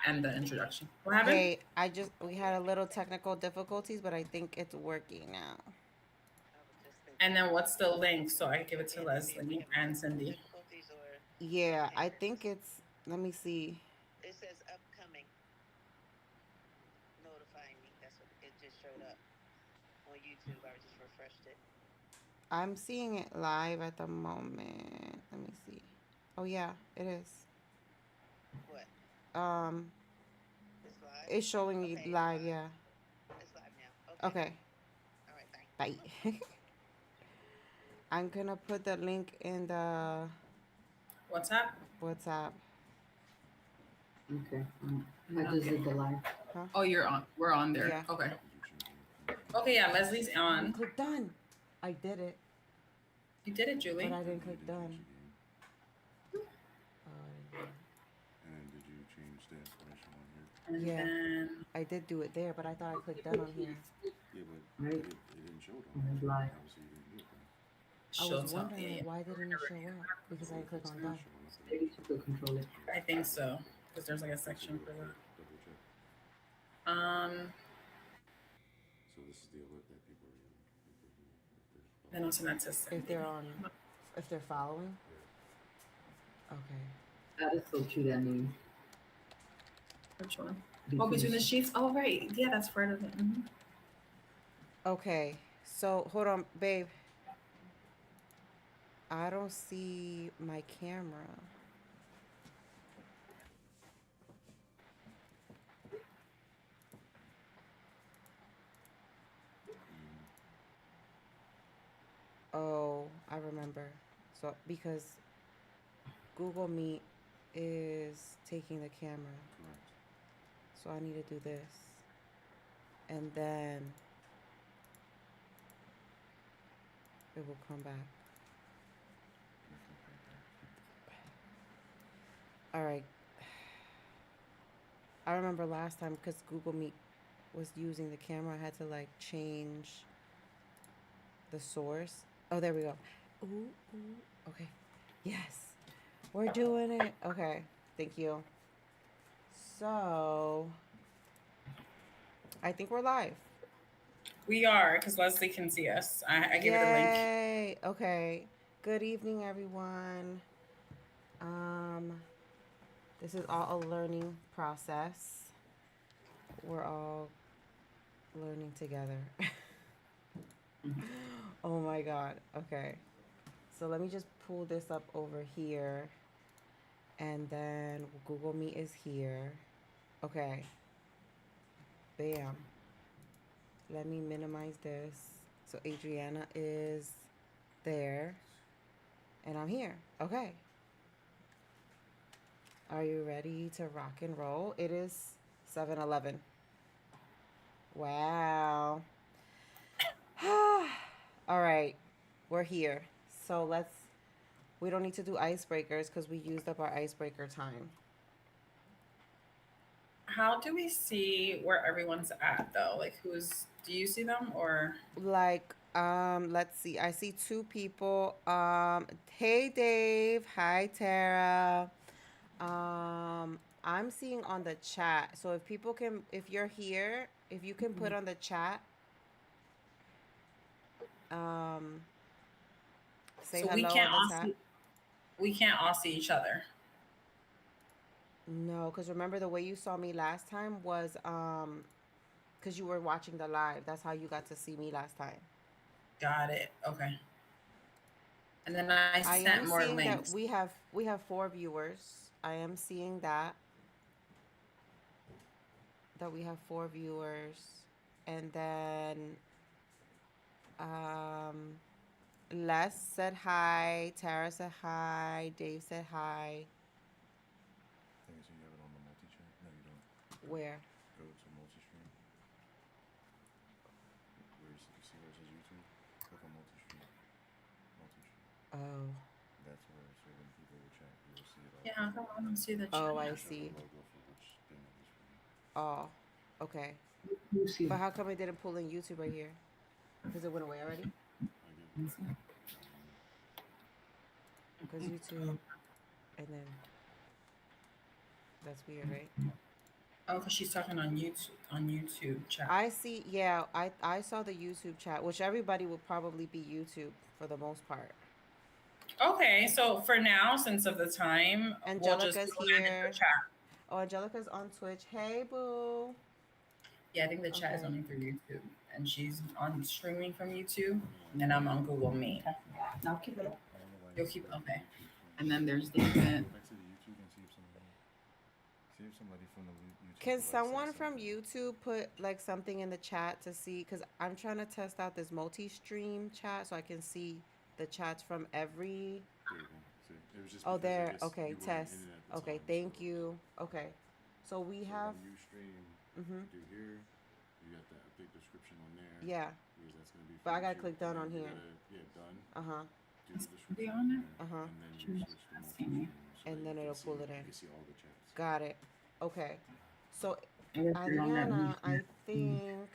end the introduction. What happened? Hey, we had a little technical difficulties, but I think it's working now. And then what's the link so I give it to Leslie and Cindy? Yeah, I think it's, let me see. I'm seeing it live at the moment. Let me see. Oh yeah, it is. Um, it's showing you live, yeah. Okay, bye. I'm gonna put the link in the WhatsApp? WhatsApp. Okay. I just Okay. did the live. Huh? Oh, you're on. We're on there. Yeah. Okay. Okay, yeah, Leslie's Oh, on. click done. I did it, You did it, but Julie. I didn't click done. Oh, I didn't do it. And did you change the information on here? And Yeah, then I did do it there, but I thought I clicked done on here. Yeah, but Right. it didn't show it on And there. it's So live. obviously you didn't do it then. I was she'll tell. wondering Yeah, like yeah. why didn't it show up because So I if clicked it's on not done. showing up, then Maybe she could control it. I think so. Because there's like a this is section real for quick. that. Double check. So this is the alert that people are getting. Then I'll send that to If Cindy. they're on, if they're following. Okay. That is so true, that name. Which one? Oh, Between between the the sheets. Oh, right. Yeah, that's part of it. Mm-hmm. Okay. So hold on, babe. I don't see my camera. Oh, I remember. So because Google Meet is taking the camera, Correct. so I need to do this, and then it will come back. All right. I remember last time because Google Meet was using the camera, I had to like change the source. Oh, there we go. Ooh, ooh. Okay. Yes. We're doing it. Okay. Thank you. So, I think we're live. We are, because Leslie can see us. I gave her the link. Yay. Okay. Good evening, everyone. Um, this is all a learning process. We're all learning together. Oh my God. Okay. So let me just pull this up over here. And then Google Meet is here. Okay. Bam. Let me minimize this. So Adriana is there. And I'm here. Okay. Are you ready to rock and roll? It is 7:11. Wow. All right. We're here. So we don't need to do icebreakers because we used up our icebreaker time. How do we see where everyone's at, though? Like, do you see them or? Like, let's see. I see two people. Hey Dave. Hi Tara. I'm seeing on the chat. So if people can, if you're here, if you can put on the chat, um, say So we hello can't on the all chat. see. We can't all see each other. No, because remember the way you saw me last time was because you were watching the live. That's how you got to see me last time. Got it. Okay. And then I I sent am more seeing that links. we have 4 viewers. I am seeing that we have 4 viewers, and then um, Les said hi, Tara said hi, Dave said hi. Okay, so you have it on the multi-chat? No, you don't. Where? Go to multi-stream. You see where it says YouTube? Click on multi-stream. Multi-stream. Oh, That's where, so when people will chat, you will see it all. Yeah, I don't want to see the oh, chat. I It should have see. a logo for which thing it is for you. Oh, okay. You see. But how come it didn't pull in YouTube right here? Because it went away already. I give Because YouTube, and then that's weird, right? Oh, because she's talking on YouTube chat. I see. Yeah, I saw the YouTube chat, which everybody would probably be YouTube for the most part. Okay, so for now, since of the time, we'll Angelica's land in the here. chat. Oh, Angelica's on Twitch. Hey, boo. Yeah, I think the chat is Okay. only through YouTube, and she's on streaming from YouTube, and I'm on Google Meet. I'll keep it up. I don't know why You'll you keep go okay. to YouTube first. And then there's the Go event. back to the YouTube and see if somebody from the YouTube. Can would, like, say someone from something. YouTube put like something in the chat to see? Because I'm trying to test out this multi-stream chat so I can see the chats from every. There you go. See, it was just Oh, because I there. guess Okay, you weren't test. in it at the Okay, time. thank so you. Okay, so we So have. when you stream, Mm-hmm. do here, you got that big description on there. Yeah, Because that's gonna be. but I for gotta YouTube, click done and on then you here. gotta, done. Uh huh. Do the Be description on it. there, Uh-huh. and then She you was switch to asking me. multi-stream, so And that then you it'll can pull see, it in. You can see all the chats. Got it. Okay. So, I guess you're on that Ariana, news I chat. think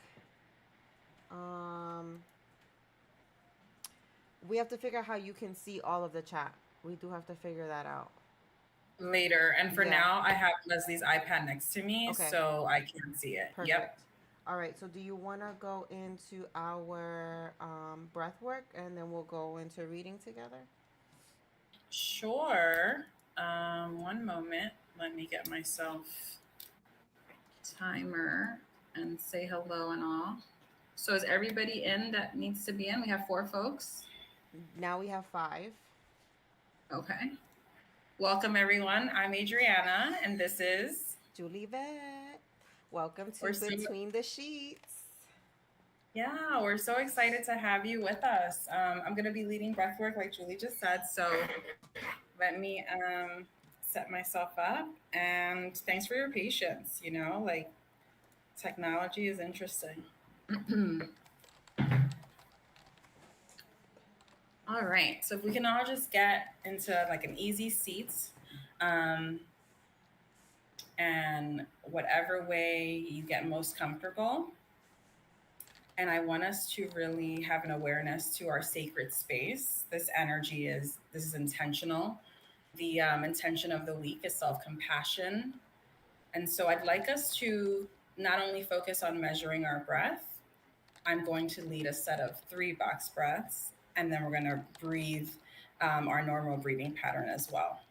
um we have to figure out how you can see all of the chat. We do have to figure that out. Later, and for Yeah. now, I have Leslie's iPad next to me, Okay. so I can't see it. Perfect. Yep. All right. So, do you want to go into our breath work and then we'll go into reading together? Sure. One moment. Let me get myself timer and say hello and all. So is everybody in that needs to be in? We have 4 folks. Now we have 5. Okay. Welcome everyone. I'm Adriana, and this is Julie Vet. Welcome to We're so- Between the Sheets. Yeah, we're so excited to have you with us. I'm going to be leading breathwork, like Julie just said. So let me set myself up. And thanks for your patience. You know, like technology is interesting. All right. So if we can all just get into like an easy seat, and whatever way you get most comfortable. And I want us to really have an awareness to our sacred space. This is intentional. The intention of the week is self-compassion. And so I'd like us to not only focus on measuring our breath, I'm going to lead a set of 3 box breaths, and then we're going to breathe our normal breathing pattern as well.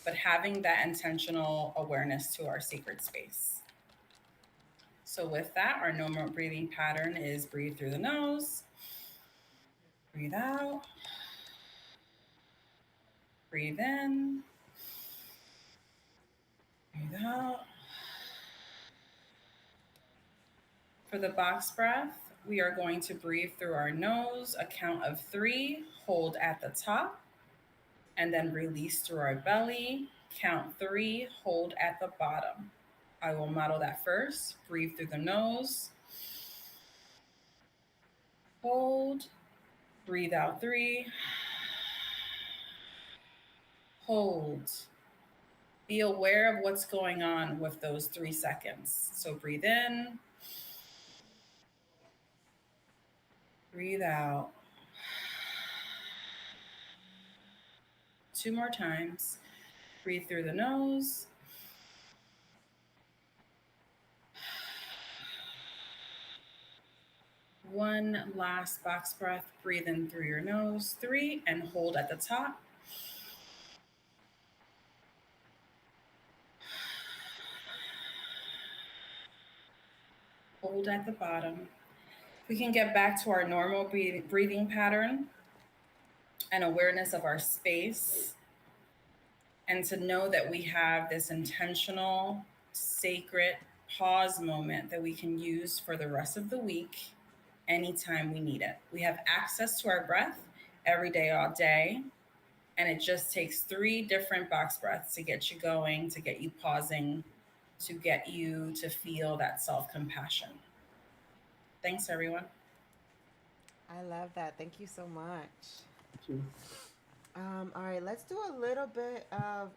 But having that intentional awareness to our sacred space. So with that, our normal breathing pattern is breathe through the nose, breathe out, breathe in, breathe out. For the box breath, we are going to breathe through our nose, a count of 3, hold at the top, and then release through our belly, count 3, hold at the bottom. I will model that first. Breathe through the nose, hold, breathe out 3, hold. Be aware of what's going on with those 3 seconds. So breathe in, breathe out. 2 more times. Breathe through the nose. One last box breath. Breathe in through your nose. 3, and hold at the top. Hold at the bottom. We can get back to our normal breathing pattern and awareness of our space, and to know that we have this intentional, sacred pause moment that we can use for the rest of the week anytime we need it. We have access to our breath every day, all day, and it just takes 3 different box breaths to get you going, to get you pausing, to get you to feel that self-compassion. Thanks, everyone. I love that. Thank you so much. Thank you. All right, let's do a little bit of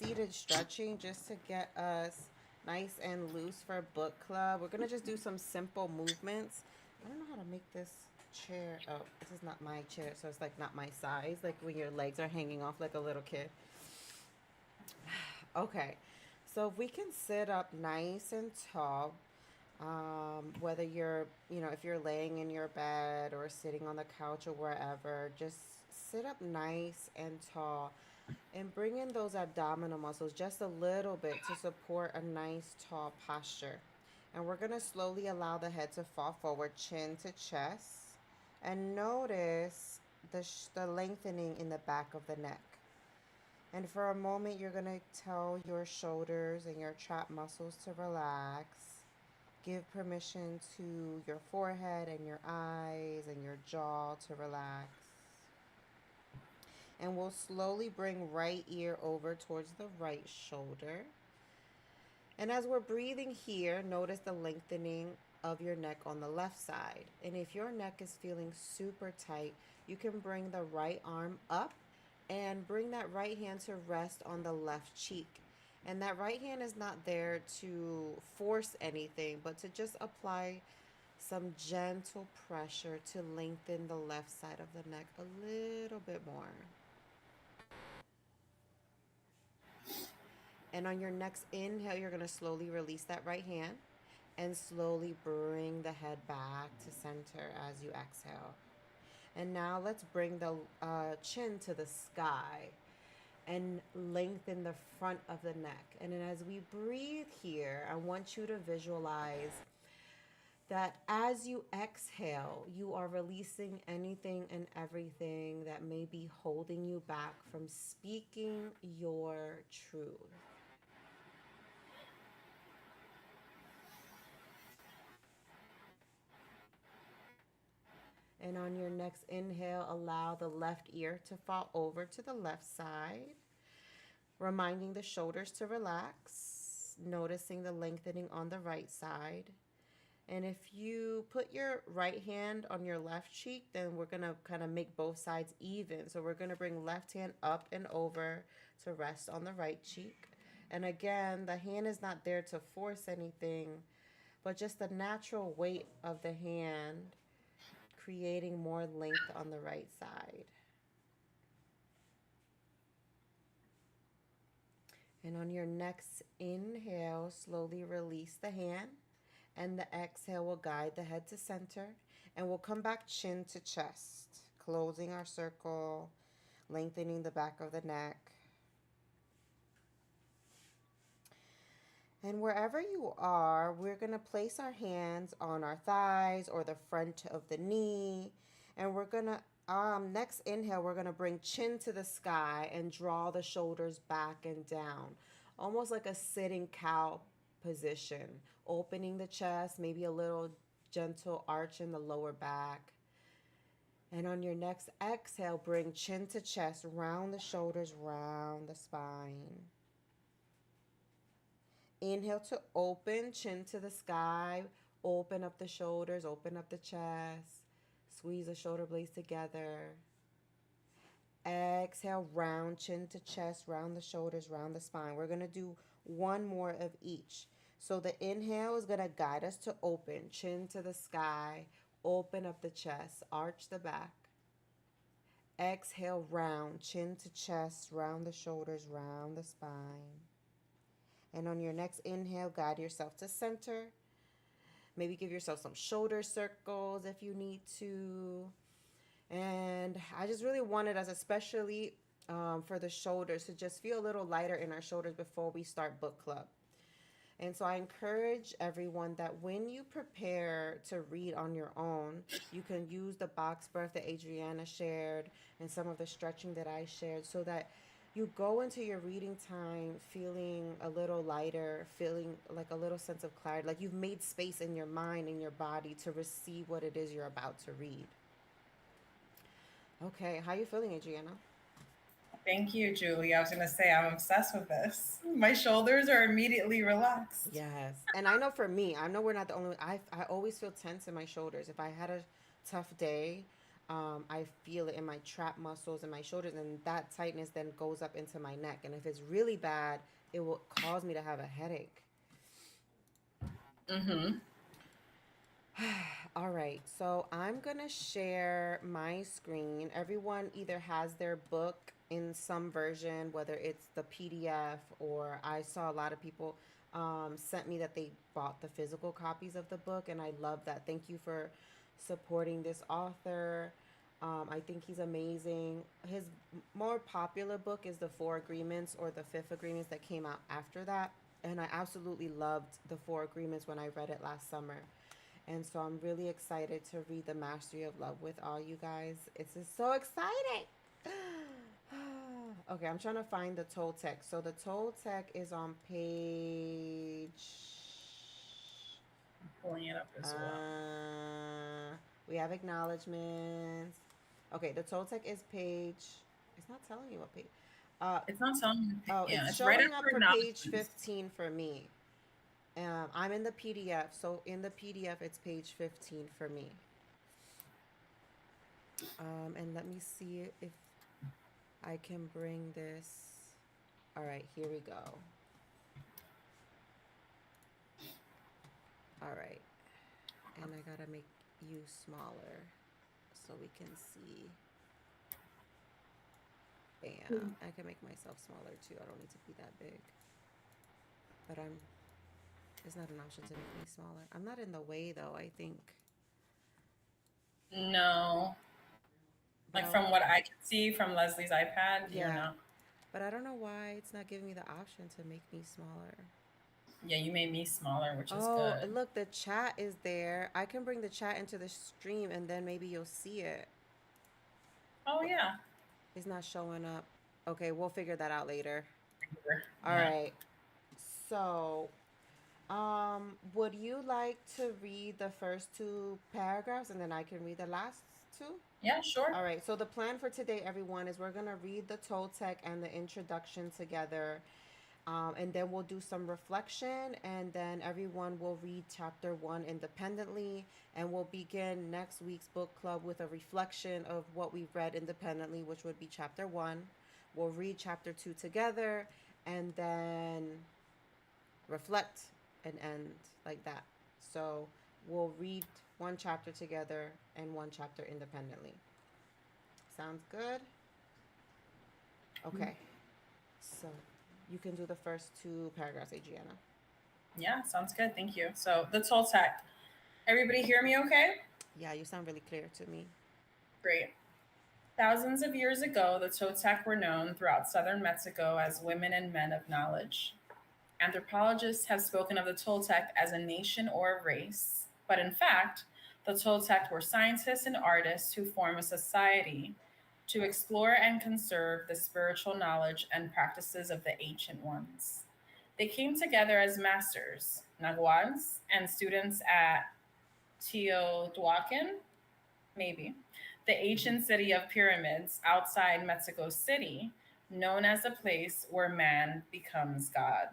seated stretching just to get us nice and loose for book club. We're gonna just do some simple movements. I don't know how to make this chair. Oh, this is not my chair, so it's like not my size. Like when your legs are hanging off like a little kid. Okay, So if we can sit up nice and tall, whether you're, if you're laying in your bed or sitting on the couch or wherever, just sit up nice and tall and bring in those abdominal muscles just a little bit to support a nice tall posture. And we're going to slowly allow the head to fall forward, chin to chest, and notice the lengthening in the back of the neck. And for a moment, you're going to tell your shoulders and your trap muscles to relax. Give permission to your forehead and your eyes and your jaw to relax. And we'll slowly bring right ear over towards the right shoulder. And as we're breathing here, notice the lengthening of your neck on the left side. And if your neck is feeling super tight, you can bring the right arm up and bring that right hand to rest on the left cheek. And that right hand is not there to force anything, but to just apply some gentle pressure to lengthen the left side of the neck a little bit more. And on your next inhale, you're going to slowly release that right hand and slowly bring the head back to center as you exhale. And now let's bring the chin to the sky and lengthen the front of the neck. And then as we breathe here, I want you to visualize that as you exhale, you are releasing anything and everything that may be holding you back from speaking your truth. And on your next inhale, allow the left ear to fall over to the left side, reminding the shoulders to relax, noticing the lengthening on the right side. And if you put your right hand on your left cheek, then we're going to kind of make both sides even. So we're going to bring left hand up and over to rest on the right cheek. And again, the hand is not there to force anything, but just the natural weight of the hand creating more length on the right side. And on your next inhale, slowly release the hand, and the exhale will guide the head to center, and we'll come back chin to chest, closing our circle, lengthening the back of the neck. And wherever you are, we're going to place our hands on our thighs or the front of the knee. And we're going to, next inhale, we're going to bring chin to the sky and draw the shoulders back and down, almost like a sitting cow position, opening the chest, maybe a little gentle arch in the lower back. And on your next exhale, bring chin to chest, round the shoulders, round the spine. Inhale to open, chin to the sky, open up the shoulders, open up the chest, squeeze the shoulder blades together. Exhale, round chin to chest, round the shoulders, round the spine. We're going to do one more of each. So the inhale is going to guide us to open, chin to the sky, open up the chest, arch the back. Exhale, round, chin to chest, round the shoulders, round the spine. And on your next inhale, guide yourself to center. Maybe give yourself some shoulder circles if you need to. And I just really wanted us, especially for the shoulders, to just feel a little lighter in our shoulders before we start book club. And so I encourage everyone that when you prepare to read on your own, you can use the box breath that Adriana shared and some of the stretching that I shared, so that you go into your reading time feeling a little lighter, feeling like a little sense of clarity, like you've made space in your mind and your body to receive what it is you're about to read. Okay, how are you feeling, Adriana? Thank you, Julie. I was going to say, I'm obsessed with this. My shoulders are immediately relaxed. Yes. And I know for me, I know we're not the only, I always feel tense in my shoulders. If I had a tough day, I feel it in my trap muscles and my shoulders, and that tightness then goes up into my neck. And if it's really bad, it will cause me to have a headache. Mm-hmm. All right, so I'm gonna share my screen. Everyone either has their book in some version, whether it's the PDF or I saw a lot of people sent me that they bought the physical copies of the book, and I love that. Thank you for supporting this author. I think he's amazing. His more popular book is The Four Agreements or The Fifth Agreements that came out after that. And I absolutely loved The Four Agreements when I read it last summer. And so I'm really excited to read The Mastery of Love with all you guys. It's just so exciting. Okay, I'm trying to find the Toltec. So the Toltec is on page. I'm pulling it up as well. We have acknowledgments. Okay, the Toltec is page. It's not telling you what page. It's not telling me. Oh, Yeah, it's it's right showing up after for page acknowledgements. 15 for me. I'm in the PDF, so in the PDF it's page 15 for me. And let me see if I can bring this. All right, here we go. All right, and I gotta make you smaller so we can see. Bam. I can make myself smaller too. I don't need to be that big. But there's not an option to make me smaller. I'm not in the way though, I think. No. But Like from what I can see from Leslie's iPad, you're yeah. not. But I don't know why it's not giving me the option to make me smaller. Yeah, you made me smaller, which is Oh, good. look, the chat is there. I can bring the chat into the stream and then maybe you'll see it. Oh yeah. It's not showing up. Okay, we'll figure that out later. All Yeah. right. So, would you like to read the first two paragraphs and then I can read the last two? Yeah, sure. All right. So the plan for today, everyone, is we're gonna read the Toltec and the introduction together. And then we'll do some reflection, and then everyone will read chapter 1 independently, and we'll begin next week's book club with a reflection of what we've read independently, which would be chapter 1. We'll read chapter 2 together, and then reflect and end like that. So we'll read one chapter together and one chapter independently. Sounds good? Okay. So you can do the first two paragraphs, Adriana. Yeah, sounds good. Thank you. So the Toltec. Everybody hear me okay? Yeah, you sound really clear to me. Great. Thousands of years ago, the Toltec were known throughout southern Mexico as women and men of knowledge. Anthropologists have spoken of the Toltec as a nation or a race, but in fact, the Toltec were scientists and artists who form a society to explore and conserve the spiritual knowledge and practices of the ancient ones. They came together as masters, naguals, and students at Teotihuacan, maybe, the ancient city of pyramids outside Mexico City, known as the place where man becomes God.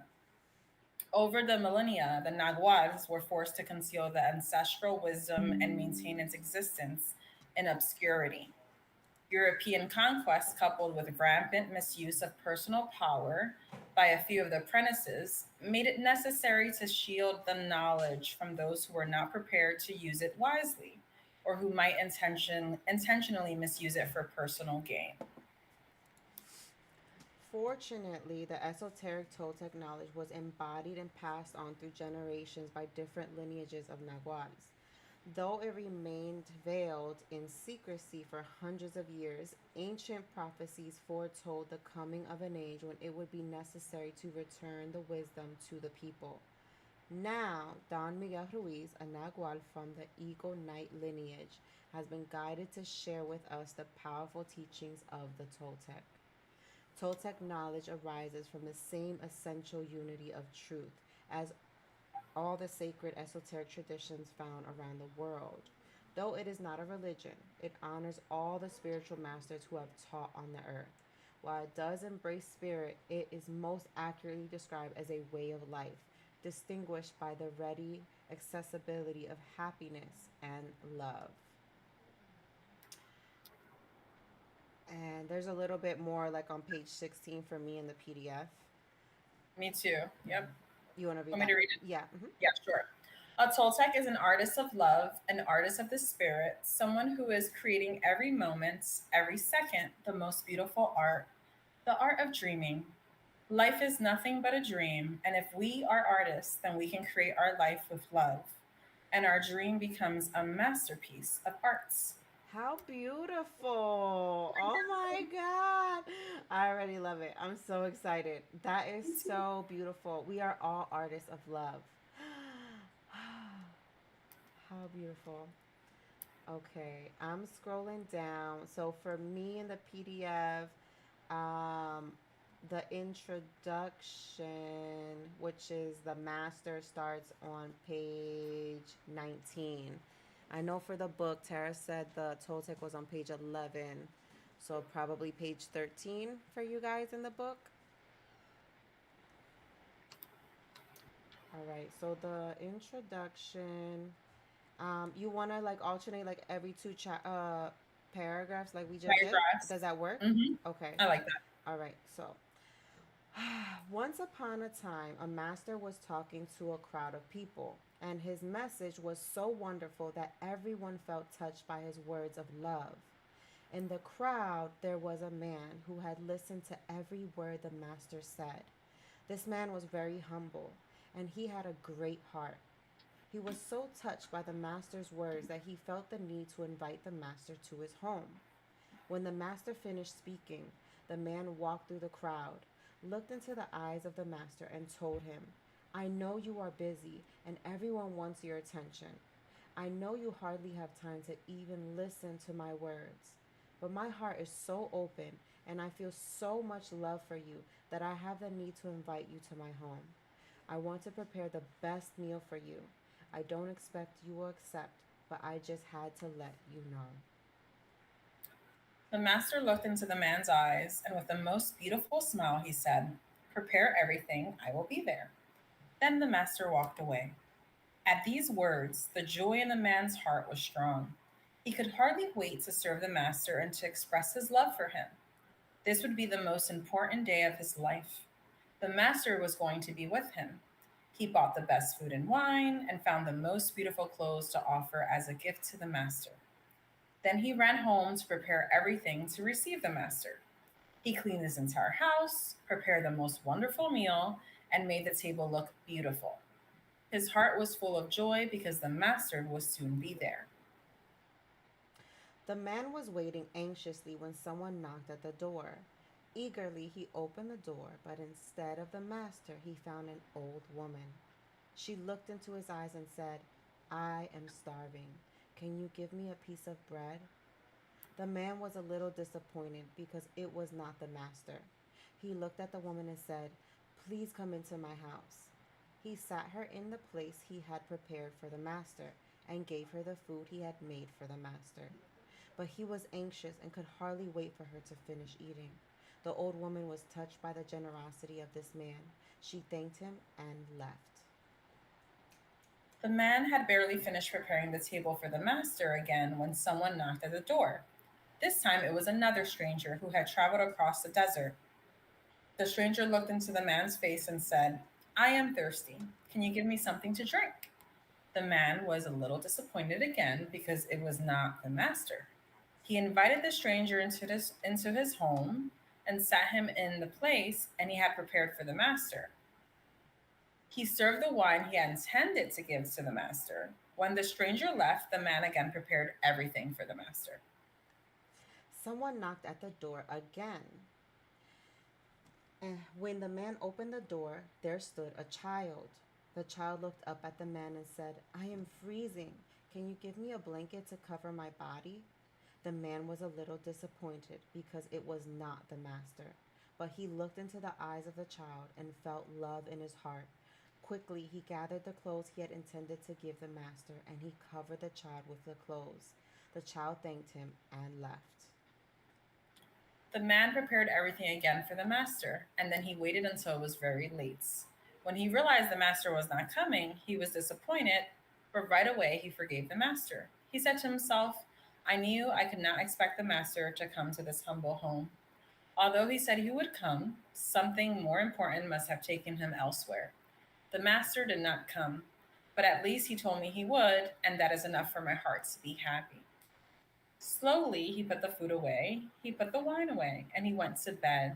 Over the millennia, the Naguals were forced to conceal the ancestral wisdom and maintain its existence in obscurity. European conquest, coupled with rampant misuse of personal power by a few of the apprentices, made it necessary to shield the knowledge from those who were not prepared to use it wisely or who might intentionally misuse it for personal gain. Fortunately, the esoteric Toltec knowledge was embodied and passed on through generations by different lineages of Naguals. Though it remained veiled in secrecy for hundreds of years, ancient prophecies foretold the coming of an age when it would be necessary to return the wisdom to the people. Now, Don Miguel Ruiz, a Nagual from the Eagle Knight lineage, has been guided to share with us the powerful teachings of the Toltec. Toltec knowledge arises from the same essential unity of truth as all the sacred esoteric traditions found around the world. Though it is not a religion, it honors all the spiritual masters who have taught on the earth. While it does embrace spirit, it is most accurately described as a way of life, distinguished by the ready accessibility of happiness and love. And there's a little bit more like on page 16 for me in the PDF. Me too. Yep. You want to read Want me that? to read it? Yeah. Yeah, sure. A Toltec is an artist of love, an artist of the spirit, someone who is creating every moment, every second, the most beautiful art, The art of dreaming. Life is nothing but a dream, and if we are artists, then we can create our life with love, and our dream becomes a masterpiece of arts. How beautiful. Oh my God. I already love it. I'm so excited. That is Me too. so beautiful. We are all artists of love. How beautiful. Okay, I'm scrolling down. So for me in the PDF, um, the introduction, which is the master, starts on page 19. I know for the book, Tara said the Toltec was on page 11. So probably page 13 for you guys in the book. All right, so the introduction, you want to like alternate like every paragraphs like we just did? Paragraphs. Does that work? Hmm. Okay. I like that. All right. So, once upon a time, a master was talking to a crowd of people, and his message was so wonderful that everyone felt touched by his words of love. In the crowd, there was a man who had listened to every word the master said. This man was very humble, and he had a great heart. He was so touched by the master's words that he felt the need to invite the master to his home. When the master finished speaking, the man walked through the crowd, looked into the eyes of the master, and told him, I know you are busy and everyone wants your attention. I know you hardly have time to even listen to my words. But my heart is so open and I feel so much love for you that I have the need to invite you to my home. I want to prepare the best meal for you. I don't expect you will accept, but I just had to let you know. The master looked into the man's eyes, and with the most beautiful smile, he said, "Prepare everything, I will be there." Then the master walked away. At these words, the joy in the man's heart was strong. He could hardly wait to serve the master and to express his love for him. This would be the most important day of his life. The master was going to be with him. He bought the best food and wine and found the most beautiful clothes to offer as a gift to the master. Then he ran home to prepare everything to receive the master. He cleaned his entire house, prepared the most wonderful meal, and made the table look beautiful. His heart was full of joy because the master would soon be there. The man was waiting anxiously when someone knocked at the door. Eagerly he opened the door, but instead of the master, he found an old woman. She looked into his eyes and said, I am starving. Can you give me a piece of bread? The man was a little disappointed because it was not the master. He looked at the woman and said, Please come into my house. He sat her in the place he had prepared for the master and gave her the food he had made for the master. But he was anxious and could hardly wait for her to finish eating. The old woman was touched by the generosity of this man. She thanked him and left. The man had barely finished preparing the table for the master again when someone knocked at the door. This time it was another stranger who had traveled across the desert. The stranger looked into the man's face and said, "I am thirsty. Can you give me something to drink?" The man was a little disappointed again because it was not the master. He invited the stranger into his home and sat him in the place and he had prepared for the master. He served the wine he had intended to give to the master. When the stranger left, the man again prepared everything for the master. Someone knocked at the door again. And when the man opened the door, there stood a child. The child looked up at the man and said, I am freezing. Can you give me a blanket to cover my body? The man was a little disappointed because it was not the master. But he looked into the eyes of the child and felt love in his heart. Quickly, he gathered the clothes he had intended to give the master and he covered the child with the clothes. The child thanked him and left. The man prepared everything again for the master, and then he waited until it was very late. When he realized the master was not coming, he was disappointed, but right away he forgave the master. He said to himself, "I knew I could not expect the master to come to this humble home. Although he said he would come, something more important must have taken him elsewhere. The master did not come, but at least he told me he would, and that is enough for my heart to be happy." Slowly, he put the food away, he put the wine away, and he went to bed.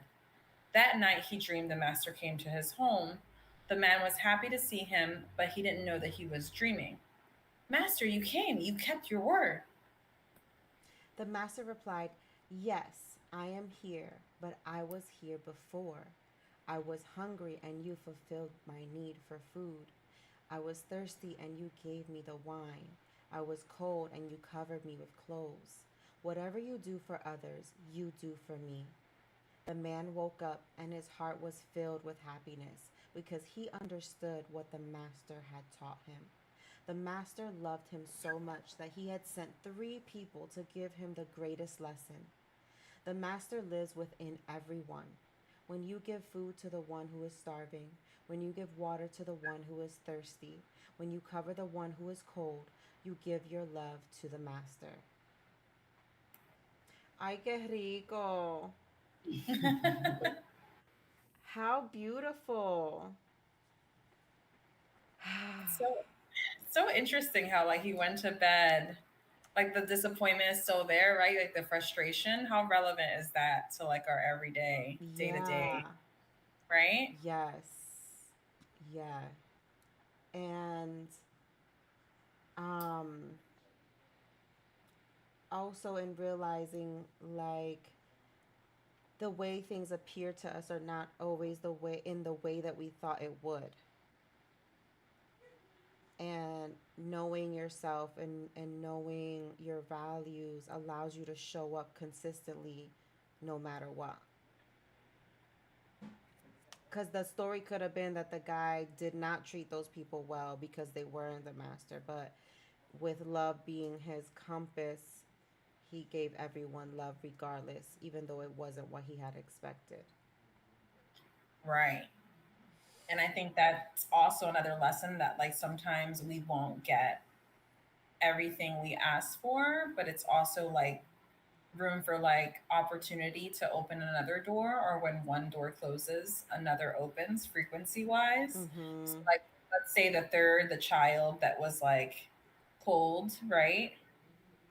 That night he dreamed the master came to his home. The man was happy to see him, but he didn't know that he was dreaming. Master, you came. You kept your word. The master replied, "Yes, I am here, but I was here before. I was hungry and you fulfilled my need for food. I was thirsty and you gave me the wine. I was cold and you covered me with clothes. Whatever you do for others, you do for me." The man woke up and his heart was filled with happiness because he understood what the master had taught him. The master loved him so much that he had sent 3 people to give him the greatest lesson. The master lives within everyone. When you give food to the one who is starving, when you give water to the one who is thirsty, when you cover the one who is cold, you give your love to the master. Ay, qué rico. How beautiful. So interesting how like he went to bed, like the disappointment is still there, right? Like the frustration. How relevant is that to like our everyday, day to day, Yeah. right? Yes. Yeah. And um also in realizing like the way things appear to us are not always the way that we thought it would. And knowing yourself and knowing your values allows you to show up consistently no matter what. Because the story could have been that the guy did not treat those people well because they weren't the master, but with love being his compass, he gave everyone love regardless, even though it wasn't what he had expected. Right. And I think that's also another lesson that like sometimes we won't get everything we ask for, but it's also like room for like opportunity to open another door, or when one door closes another opens frequency wise. So Mm-hmm. like let's say the third, the child that was like cold, right?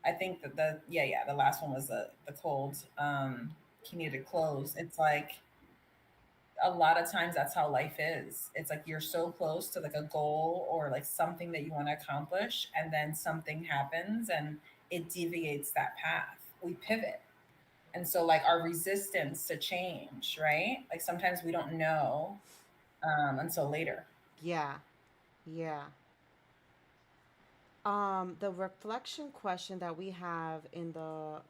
I think that the last one was the cold, he needed clothes. It's like a lot of times that's how life is. It's like you're so close to like a goal or like something that you want to accomplish, and then something happens and it deviates that path. We pivot. And so like our resistance to change, right? Like sometimes we don't know until later. Yeah. Yeah. The reflection question that we have in the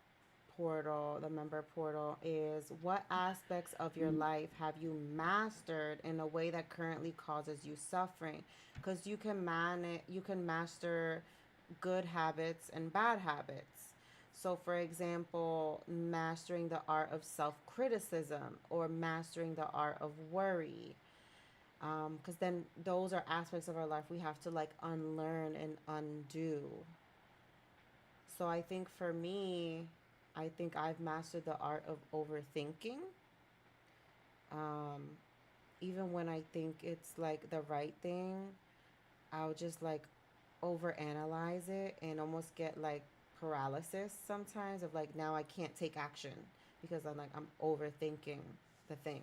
portal, the member portal, is what aspects of your life have you mastered in a way that currently causes you suffering? Because you can master good habits and bad habits. So, for example, mastering the art of self criticism or mastering the art of worry, because then those are aspects of our life we have to like unlearn and undo. So I think for me, I think I've mastered the art of overthinking. um, Even when I think it's like the right thing, I'll just like overanalyze it and almost get like paralysis sometimes of like now I can't take action because I'm overthinking the thing.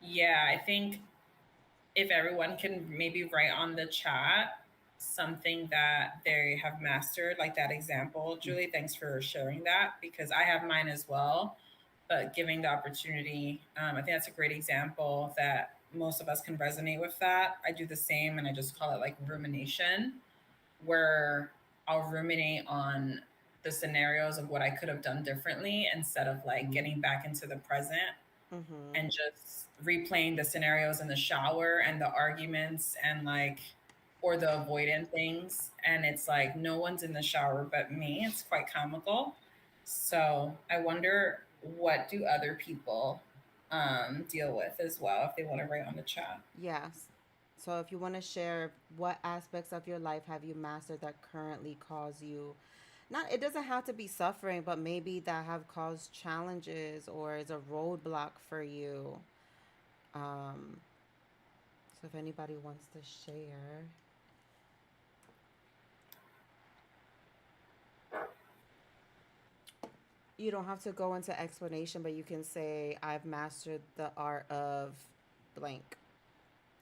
Yeah, I think if everyone can maybe write on the chat something that they have mastered, like that example. Julie, thanks for sharing that because I have mine as well. But giving the opportunity, I think that's a great example that most of us can resonate with that. I do the same and I just call it like rumination, where I'll ruminate on the scenarios of what I could have done differently instead of like getting back into the present Mm-hmm. and just replaying the scenarios in the shower and the arguments and like or the avoidant things, and it's like no one's in the shower but me. It's quite comical. So I wonder, what do other people deal with as well, if they want to write on the chat. Yes. So if you want to share what aspects of your life have you mastered that currently cause you, not, it doesn't have to be suffering, but maybe that have caused challenges or is a roadblock for you. Um, so if anybody wants to share. You don't have to go into explanation, but you can say, I've mastered the art of blank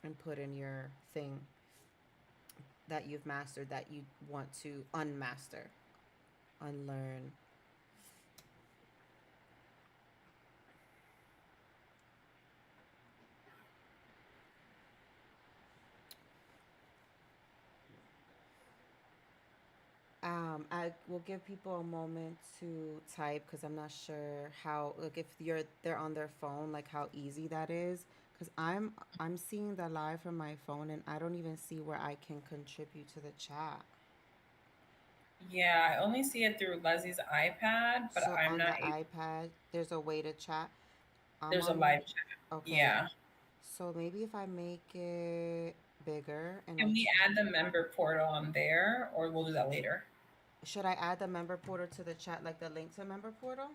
and put in your thing that you've mastered that you want to unmaster, unlearn. I will give people a moment to type because I'm not sure how, like, if they're on their phone, like how easy that is. Because I'm seeing the live from my phone and I don't even see where I can contribute to the chat. Yeah, I only see it through Leslie's iPad, but So I'm on the not able. iPad, there's a way to chat. I'm There's a on. live chat. Okay, Yeah. so maybe if I make it bigger and Can I we add the member portal on there, or we'll do that later? should I add the member portal to the chat, like the link to member portal?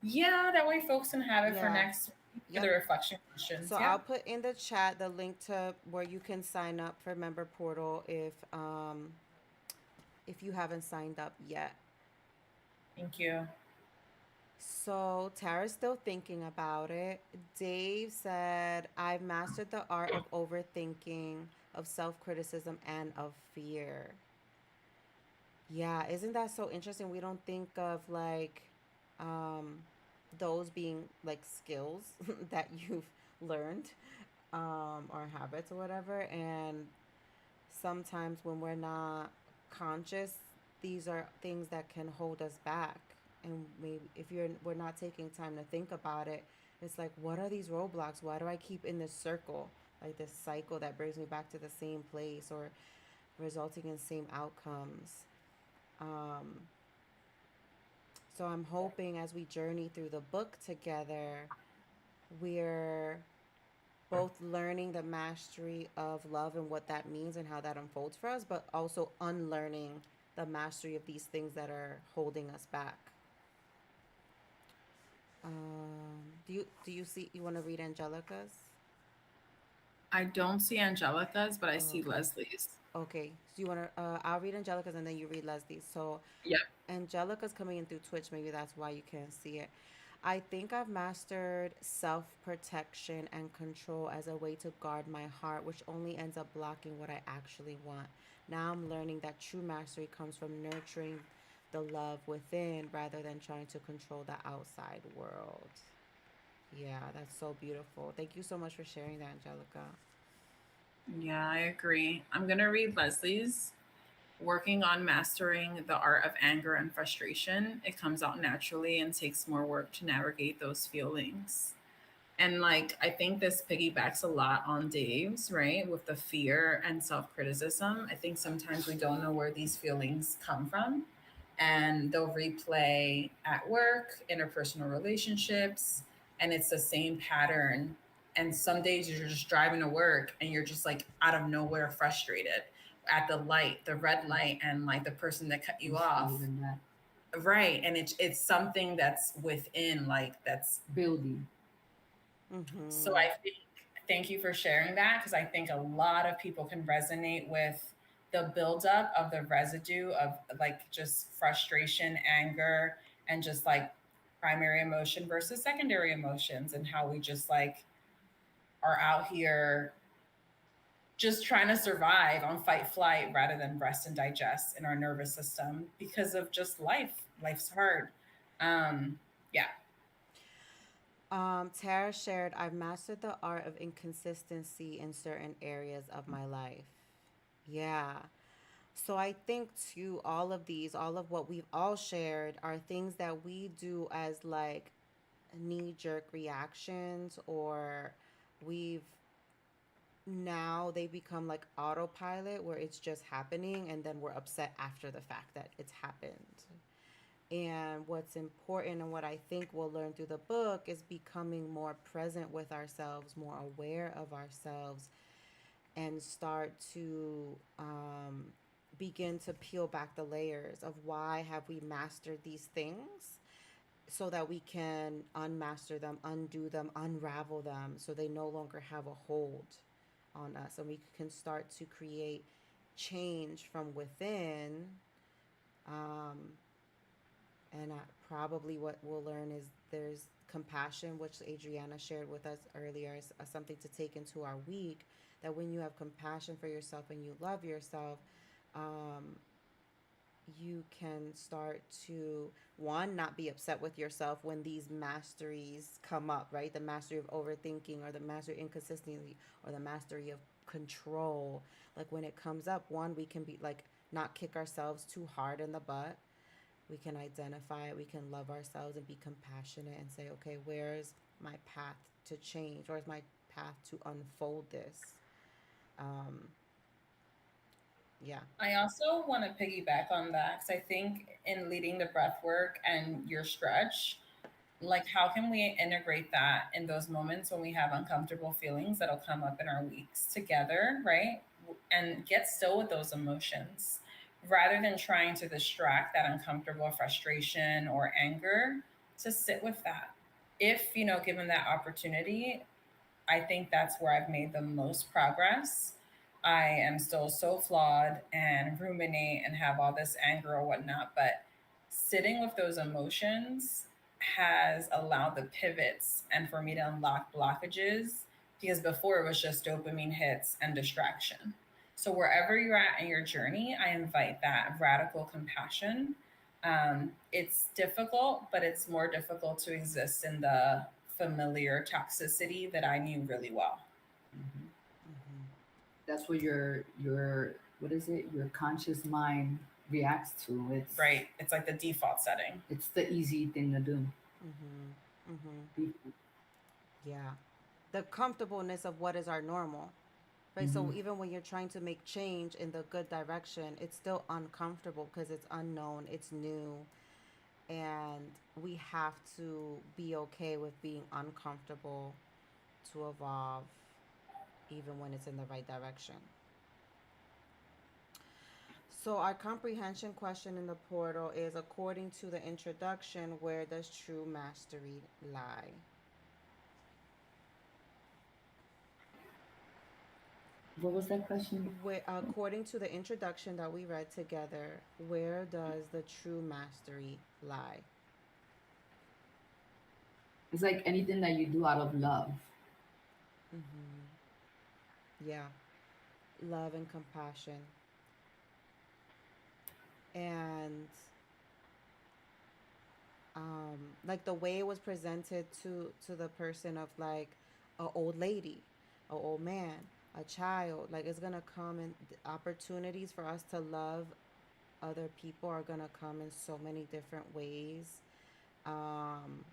Yeah, that way folks can have it for Yeah. next week for the Yep. reflection So questions. Yeah. I'll put in the chat the link to where you can sign up for member portal if you haven't signed up yet. Thank you. So Tara's still thinking about it. Dave said, I've mastered the art of overthinking, of self-criticism, and of fear. Yeah, isn't that so interesting? We don't think of like um those being like skills that you've learned or habits or whatever. And sometimes when we're not conscious, these are things that can hold us back. And maybe if we're not taking time to think about it, it's like, what are these roadblocks? Why do I keep in this circle, like this cycle that brings me back to the same place or resulting in same outcomes? Um, so I'm hoping as we journey through the book together, we're both learning the mastery of love and what that means and how that unfolds for us, but also unlearning the mastery of these things that are holding us back. Do you see, you want to read Angelica's? I don't see Angelica's, but I Oh, see okay. Leslie's. Okay. So you want to? I'll read Angelica's and then you read Leslie's. So Yep. Angelica's coming in through Twitch. Maybe that's why you can't see it. I think I've mastered self protection and control as a way to guard my heart, which only ends up blocking what I actually want. Now I'm learning that true mastery comes from nurturing the love within rather than trying to control the outside world. Yeah, that's so beautiful. Thank you so much for sharing that, Angelica. Yeah, I agree. I'm going to read Leslie's. Working on mastering the art of anger and frustration, it comes out naturally and takes more work to navigate those feelings. And like, I think this piggybacks a lot on Dave's, right? With the fear and self criticism. I think sometimes we don't know where these feelings come from. And they'll replay at work, interpersonal relationships, and it's the same pattern. And some days you're just driving to work and you're just like out of nowhere frustrated at the light, the red light, and like the person that cut you off. Right. And it's something that's within, like that's building. So Mm-hmm. I think, thank you for sharing that because I think a lot of people can resonate with the buildup of the residue of like just frustration, anger, and just like primary emotion versus secondary emotions, and how we just like are out here just trying to survive on fight flight rather than rest and digest in our nervous system because of just life. Life's hard. Um, yeah. Tara shared, I've mastered the art of inconsistency in certain areas of my life. Yeah. So I think too, all of these, all of what we've all shared are things that we do as like knee jerk reactions, or we've now they become like autopilot where it's just happening and then we're upset after the fact that it's happened. And what's important and what I think we'll learn through the book is becoming more present with ourselves, more aware of ourselves, and start to begin to peel back the layers of why have we mastered these things so that we can unmaster them, undo them, unravel them so they no longer have a hold on us. And we can start to create change from within um, And probably what we'll learn is there's compassion, which Adriana shared with us earlier, as something to take into our week. That when you have compassion for yourself and you love yourself, um, you can start to, one, not be upset with yourself when these masteries come up, right? The mastery of overthinking, or the mastery of inconsistency, or the mastery of control. Like when it comes up, one, we can be like, not kick ourselves too hard in the butt. We can identify it, we can love ourselves and be compassionate and say, okay, where's my path to change? Where's my path to unfold this? Um, yeah. I also want to piggyback on that because I think in leading the breath work and your stretch, like how can we integrate that in those moments when we have uncomfortable feelings that'll come up in our weeks together, right? And get still with those emotions rather than trying to distract that uncomfortable frustration or anger, to sit with that. If, given that opportunity, I think that's where I've made the most progress. I am still so flawed and ruminate and have all this anger or whatnot, but sitting with those emotions has allowed the pivots and for me to unlock blockages, because before it was just dopamine hits and distraction. So, wherever you're at in your journey, I invite that radical compassion. It's difficult, but it's more difficult to exist in the familiar toxicity that I knew really well. Mhm. Mm-hmm. That's what your what is it? Your conscious mind reacts to. Right? It's like the default setting. It's the easy thing to do. Mm-hmm. Mm-hmm. Mm-hmm. Yeah. The comfortableness of what is our normal. Right. So even when you're trying to make change in the good direction, it's still uncomfortable because it's unknown, it's new, and we have to be okay with being uncomfortable to evolve, even when it's in the right direction. So, our comprehension question in the portal is, according to the introduction, where does true mastery lie? What was that question? According to the introduction that we read together, where does the true mastery lie? It's like anything that you do out of love. Mm-hmm. Yeah, love and compassion. And um, like the way it was presented to the person of like a old lady, a old man, a child, like it's gonna come, and opportunities for us to love other people are gonna come in so many different ways. um,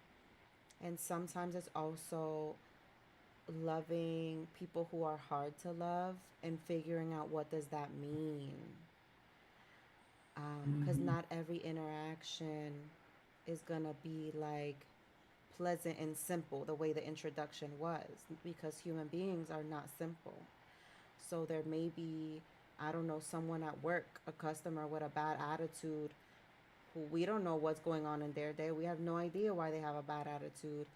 and sometimes it's also loving people who are hard to love and figuring out what does that mean, because Hmm. not every interaction is gonna be like pleasant and simple the way the introduction was, because human beings are not simple. So there may be, I don't know, someone at work, a customer with a bad attitude, who we don't know what's going on in their day. We have no idea why they have a bad attitude.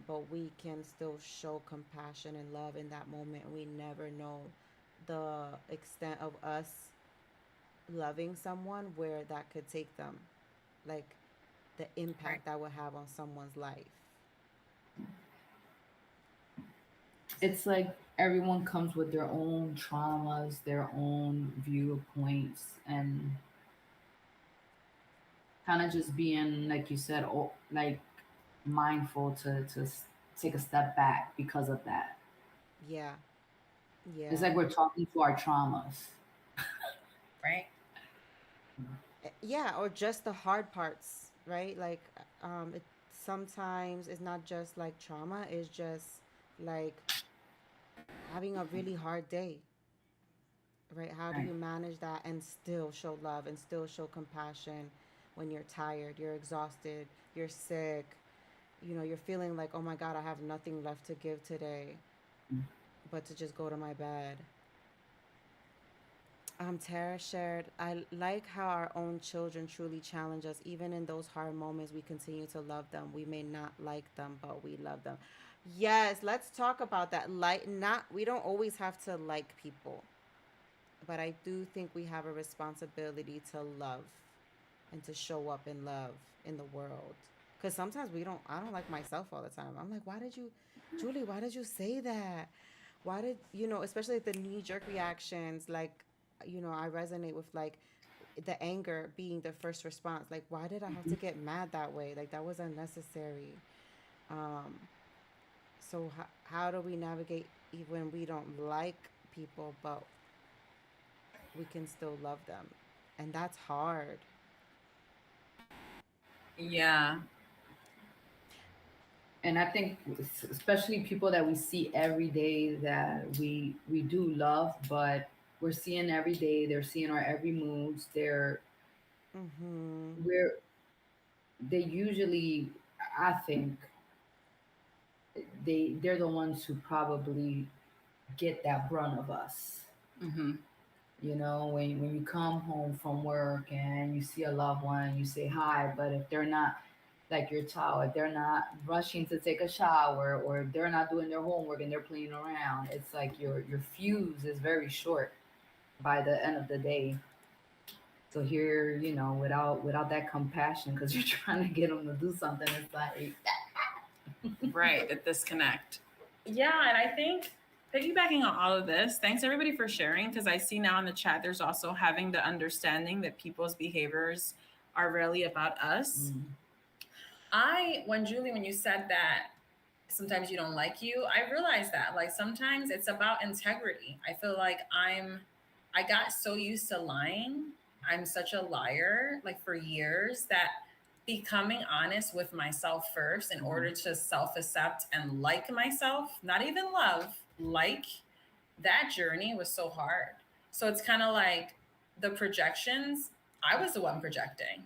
But we can still show compassion and love in that moment. We never know the extent of us loving someone, where that could take them, like the Right. impact that would have on someone's life. It's like everyone comes with their own traumas, their own viewpoints, and kind of just being, like you said, like mindful to take a step back because of that. Yeah, It's yeah. like we're talking to our traumas. Right. Yeah, or just the hard parts, right? Like, it sometimes it's not just like trauma, it's just like having a really hard day, right? How do Right. you manage that and still show love and still show compassion when you're tired, you're exhausted, you're sick, you're feeling like, oh my God, I have nothing left to give today, but to just go to my bed. Tara shared, I like how our own children truly challenge us. Even in those hard moments, we continue to love them. We may not like them, but we love them. Yes, let's talk about that. Like, not, we don't always have to like people, but I do think we have a responsibility to love and to show up in love in the world. Because sometimes I don't like myself all the time. I'm like, why did you, Julie, why did you say that? Why did, especially the knee jerk reactions, like, I resonate with like the anger being the first response. Like, why did I have to get mad that way? Like, that was unnecessary. Um, so, how do we navigate even when we don't like people, but we can still love them? And that's hard. Yeah. And I think especially people that we see every day that we do love, but we're seeing every day. They're seeing our every moves. Mm-hmm. We're they usually, I think, they're the ones who probably get that brunt of us. Mm-hmm. You know, when you come home from work and you see a loved one, you say hi, but if they're not, like your child, if they're not rushing to take a shower, or if they're not doing their homework and they're playing around, it's like your fuse is very short by the end of the day. So here, without that compassion, because you're trying to get them to do something, it's like, Right, the disconnect. Yeah, and I think piggybacking on all of this, thanks everybody for sharing, because I see now in the chat there's also having the understanding that people's behaviors are really about us. mm, When Julie, when you said that sometimes you don't like you, I realized that like sometimes it's about integrity. I feel like I got so used to lying. I'm such a liar like for years that becoming honest with myself first in mhm, order to self accept and like myself, not even love, like, that journey was so hard. So it's kind of like the projections, I was the one projecting,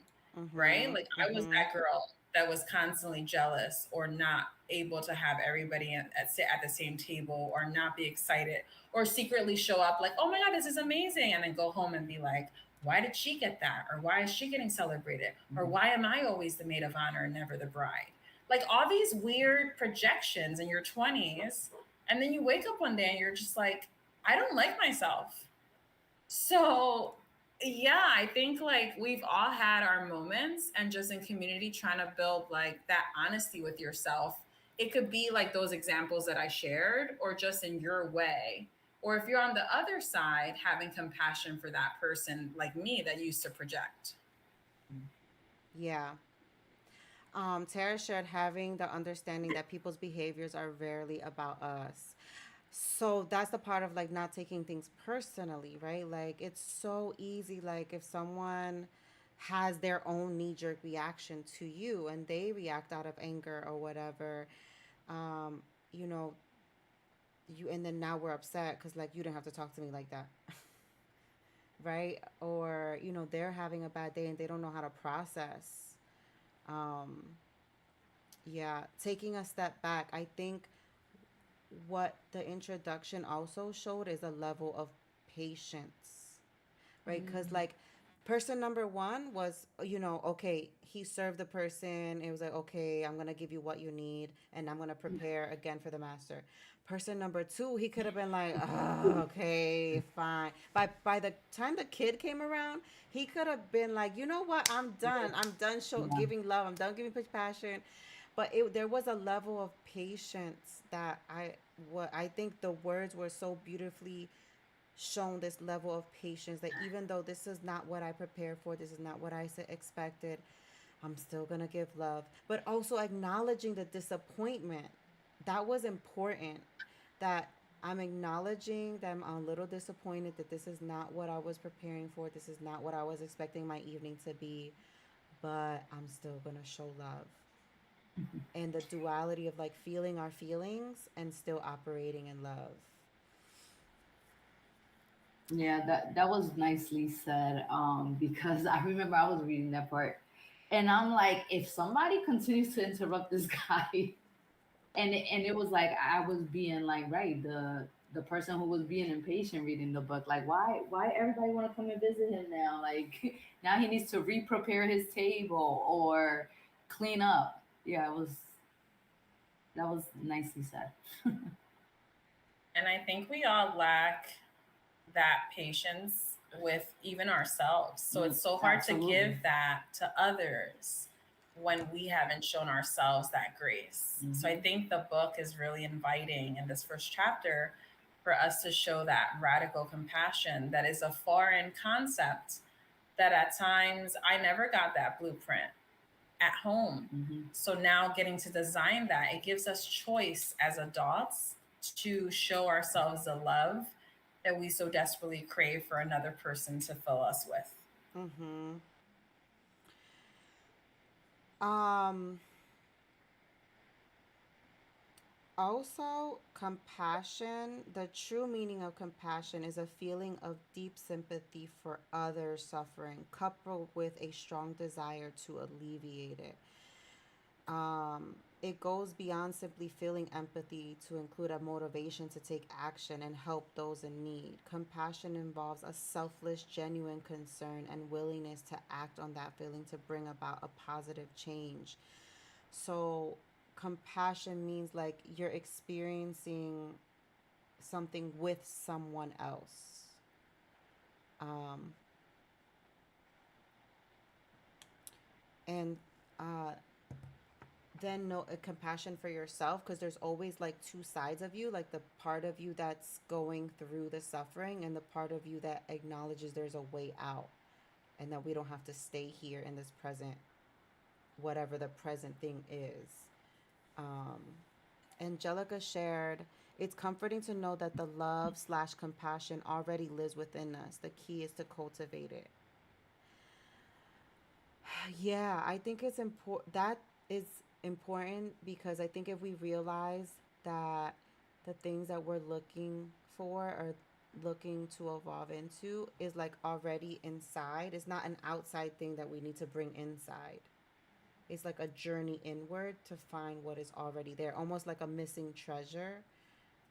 right? Mm-hmm. Like I was Mm-hmm. that girl that was constantly jealous or not able to have everybody sit at the same table or not be excited or secretly show up like, oh my God, this is amazing. And then go home and be like, why did she get that? Or why is she getting celebrated? Or mhm, why am I always the maid of honor and never the bride? Like all these weird projections in your 20s. And then you wake up one day and you're just like, I don't like myself. So, yeah, I think like we've all had our moments and just in community trying to build like that honesty with yourself. It could be like those examples that I shared, or just in your way. Or if you're on the other side, having compassion for that person like me that used to project. Yeah. Tara shared having the understanding that people's behaviors are rarely about us. So that's the part of like not taking things personally, right? Like it's so easy. Like if someone has their own knee jerk reaction to you and they react out of anger or whatever, um, you know, and then now we're upset because like you didn't have to talk to me like that, right? Or, they're having a bad day and they don't know how to process. Um, yeah, taking a step back, I think what the introduction also showed is a level of patience, right? Because, mm, like, person number one was, okay, he served the person. It was like, okay, I'm going to give you what you need and I'm going to prepare again for the master. Person number two, he could have been like, oh, okay, fine. By the time the kid came around, he could have been like, you know what? I'm done. I'm done yeah. giving love. I'm done giving passion. But there was a level of patience that what I think the words were so beautifully shown, this level of patience that even though this is not what I prepared for, this is not what I expected, I'm still going to give love. But also acknowledging the disappointment. That was important. That I'm acknowledging that I'm a little disappointed that this is not what I was preparing for. This is not what I was expecting my evening to be, but I'm still going to show love. And the duality of like feeling our feelings and still operating in love. Yeah, that was nicely said. Because I remember I was reading that part, and I'm like, if somebody continues to interrupt this guy, and it was like I was being like, right, the person who was being impatient reading the book, like, why everybody want to come and visit him now? Like now he needs to re-prepare his table or clean up. Yeah, that was nicely said. And I think we all lack that patience with even ourselves. So Mm, it's so hard to absolutely. give that to others when we haven't shown ourselves that grace. So I Hmm. think the book is really inviting in this first chapter for us to show that radical compassion that is a foreign concept, that at times I never got that blueprint at home. Hmm. So now getting to design that, it gives us choice as adults to show ourselves the love that we so desperately crave for another person to fill us with. Mm-hmm. Um, Also, compassion, the true meaning of compassion is a feeling of deep sympathy for others' suffering, coupled with a strong desire to alleviate it. It goes beyond simply feeling empathy to include a motivation to take action and help those in need. Compassion involves a selfless, genuine concern and willingness to act on that feeling to bring about a positive change. So, compassion means like you're experiencing something with someone else. Um, and uh, then no compassion for yourself, because there's always like two sides of you, like the part of you that's going through the suffering and the part of you that acknowledges there's a way out and that we don't have to stay here in this present, whatever the present thing is. um, Angelica shared, it's comforting to know that the love slash compassion already lives within us. The key is to cultivate it. Yeah, I think it's important. That is important because I think if we realize that the things that we're looking for or looking to evolve into is like already inside, it's not an outside thing that we need to bring inside. It's like a journey inward to find what is already there, almost like a missing treasure.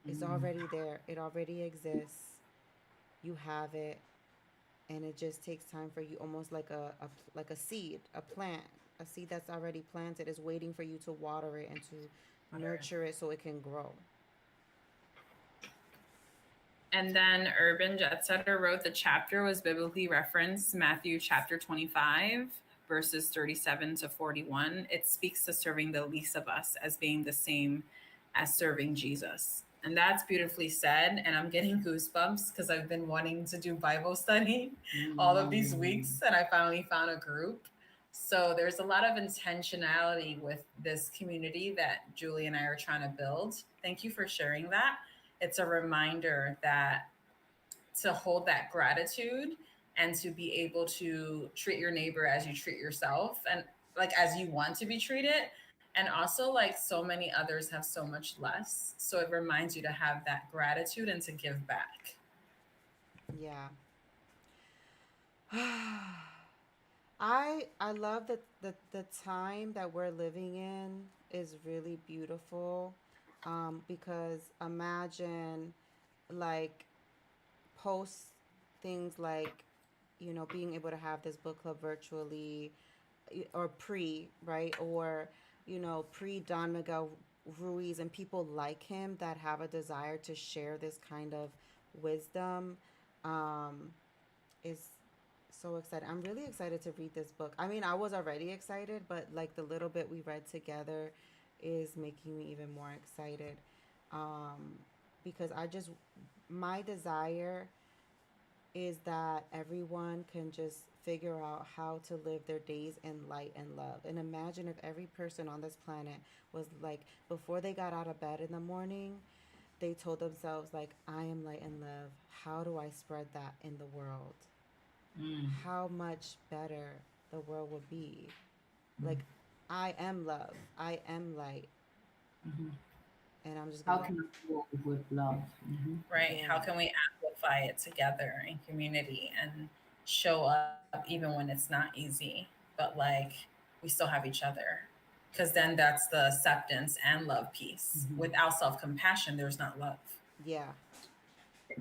It's Mm. already there, it already exists. You have it, and it just takes time for you, almost like a seed, a plant, a seed that's already planted is waiting for you to water it and to nurture it so it can grow. And then Urban Jet Setter wrote the chapter was biblically referenced Matthew chapter 25, verses 37 to 41. It speaks to serving the least of us as being the same as serving Jesus. And that's beautifully said. And I'm getting goosebumps because I've been wanting to do Bible study all of these Mm. weeks, and I finally found a group. So there's a lot of intentionality with this community that Julie and I are trying to build. Thank you for sharing that. It's a reminder that to hold that gratitude and to be able to treat your neighbor as you treat yourself, and like as you want to be treated. And also, like, so many others have so much less, so it reminds you to have that gratitude and to give back. Yeah. I love that the time that we're living in is really beautiful, because imagine like post things like, being able to have this book club virtually, or pre, right? Or, pre Don Miguel Ruiz and people like him that have a desire to share this kind of wisdom, um, is so excited. I'm really excited to read this book. I mean, I was already excited, but like the little bit we read together is making me even more excited. Um, because my desire is that everyone can just figure out how to live their days in light and love. And imagine if every person on this planet was like, before they got out of bed in the morning, they told themselves, like, I am light and love. How do I spread that in the world? Mm. How much better the world would be. Mm. Like, I am love. I am light. Mhm. And I'm just How gonna, can I grow with love? Hmm. Right, how yeah, can we amplify it together in community and show up even when it's not easy, but like we still have each other, because then that's the acceptance and love piece. Hmm. Without self-compassion, there's not love. yeah,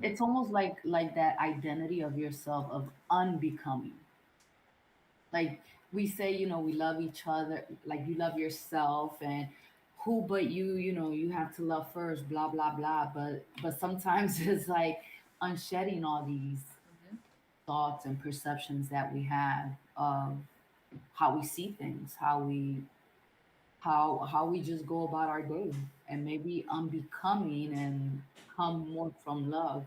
It's almost like that identity of yourself of unbecoming. Like we say, we love each other, like you love yourself, and who but you, you have to love first, blah blah blah. But sometimes it's like unshedding all these. Mhm. thoughts and perceptions that we have of how we see things, how we just go about our day, and maybe unbecoming and come more from love.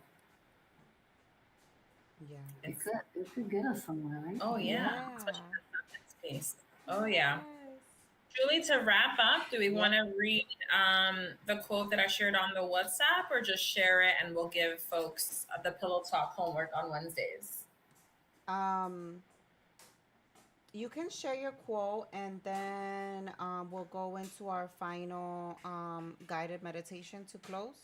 Yeah. It's It could get us somewhere, right? oh yeah, especially Yeah. in that space. Oh yeah. Yes. Julie, to wrap up, do we want Yep. to read the quote that I shared on the WhatsApp, or just share it and we'll give folks the pillow talk homework on Wednesdays? Um, you can share your quote, and then we'll go into our final guided meditation to close.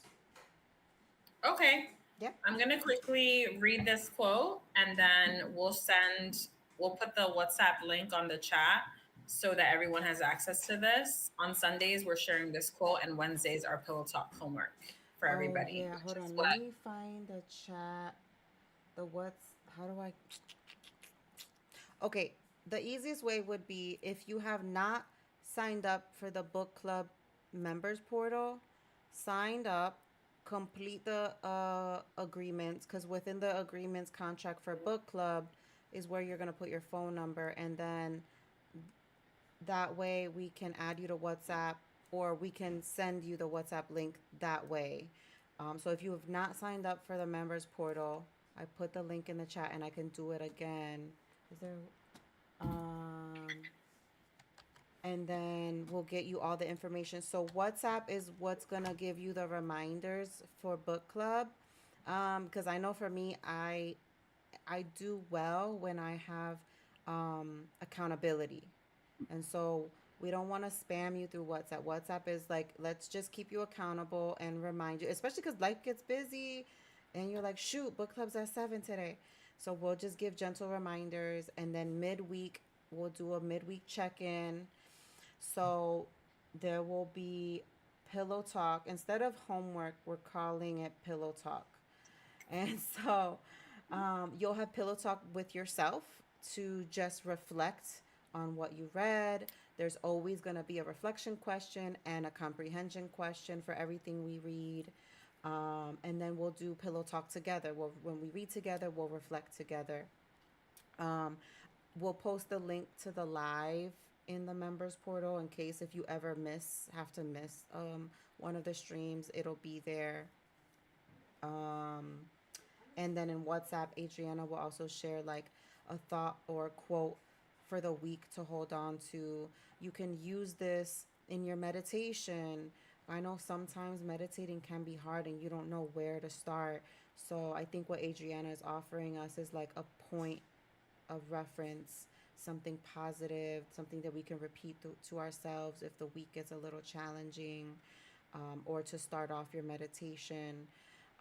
Okay. Yep. I'm going to quickly read this quote and then we'll put the WhatsApp link on the chat so that everyone has access to this. On Sundays, we're sharing this quote, and Wednesdays are pillow talk homework for Oh everybody, yeah. which Hold is on. what. Let me find the chat. The what's? How do I? Okay, the easiest way would be if you have not signed up for the book club members portal, signed up, complete the agreements, because within the agreements contract for book club is where you're going to put your phone number, and then that way we can add you to WhatsApp, or we can send you the WhatsApp link that way. So if you have not signed up for the members portal, I put the link in the chat and I can do it again. Is there um, and then we'll get you all the information. So WhatsApp is what's gonna give you the reminders for book club. Because I know for me, I do well when I have accountability, and so we don't want to spam you through WhatsApp. WhatsApp is like, let's just keep you accountable and remind you, especially because life gets busy, and you're like, shoot, book club's at 7 today. So we'll just give gentle reminders, and then midweek we'll do a midweek check-in. So there will be pillow talk. Instead of homework, we're calling it pillow talk. And so you'll have pillow talk with yourself to just reflect on what you read. There's always going to be a reflection question and a comprehension question for everything we read. And then we'll do pillow talk together. When we read together, we'll reflect together. Um, we'll post the link to the live in the members portal in case if you ever have to miss one of the streams, it'll be there. Um, and then in WhatsApp, Adriana will also share like a thought or a quote for the week to hold on to. You can use this in your meditation. I know sometimes meditating can be hard and you don't know where to start. So I think what Adriana is offering us is like a point of reference, something positive, something that we can repeat to ourselves if the week gets a little challenging, or to start off your meditation.